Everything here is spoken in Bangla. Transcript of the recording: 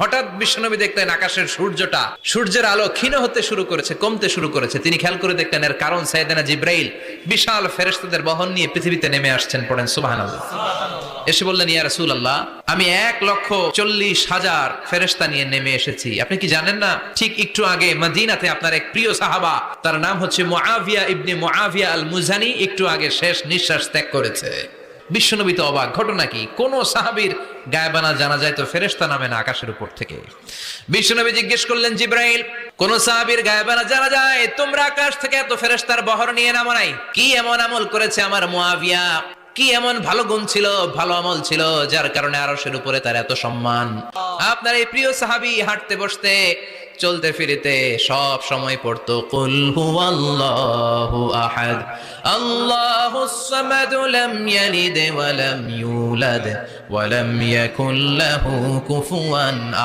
হঠাৎ বিশ্বনবী দেখলেন আকাশের সূর্যের আলো ক্ষীণ হতে শুরু করেছে, কমতে শুরু করেছে। তিনি খেয়াল করে দেখলেন এর কারণ সাইয়েদনা জিব্রাইল বিশাল ফেরেশতাদের বহন নিয়ে পৃথিবীতে নেমে আসছেন। পড়েন সুবহানাল্লাহ। এসে বললেন, ইয়া রাসূলুল্লাহ, আমি 1,40,000 ফেরেশতা নিয়ে নেমে এসেছি। আপনি কি জানেন না, ঠিক একটু আগে মদিনাতে আপনার এক প্রিয় সাহাবা, তার নাম হচ্ছে মুআবিয়া ইবনে মুআবিয়া আল মুজানি, একটু আগে শেষ নিঃশ্বাস ত্যাগ করেছে। বিশ্বনবী তো অবাক, ঘটনা কি? কোন সাহাবীর গায়বানা জানা যায় তো ফেরেশতা নামে না আকাশের উপর থেকে? বিশ্বনবী জিজ্ঞেস করলেন, জিব্রাইল, কোন সাহাবীর গায়বানা জানা যায়? তোমরা আকাশ থেকে এত ফেরেশতার বহর নিয়ে নামো নাই? কি এমন আমল করেছে আমার মুআবিয়া? কি এমন ভালো গুণ ছিল, ভালো আমল ছিল, যার কারণে আরশের উপরে তার এত সম্মান? আপনার এই প্রিয় সাহাবী হাঁটতে বসতে চলতে ফিরিতে সব সময় পড়তো কুল হুয়াল্লাহু আহাদ আল্লাহুস সামাদ লাম ইয়ালিদ ওয়া লাম ইউলাদ ওয়া লাম ইয়াকুল লাহু কুফুয়ান আহাদ।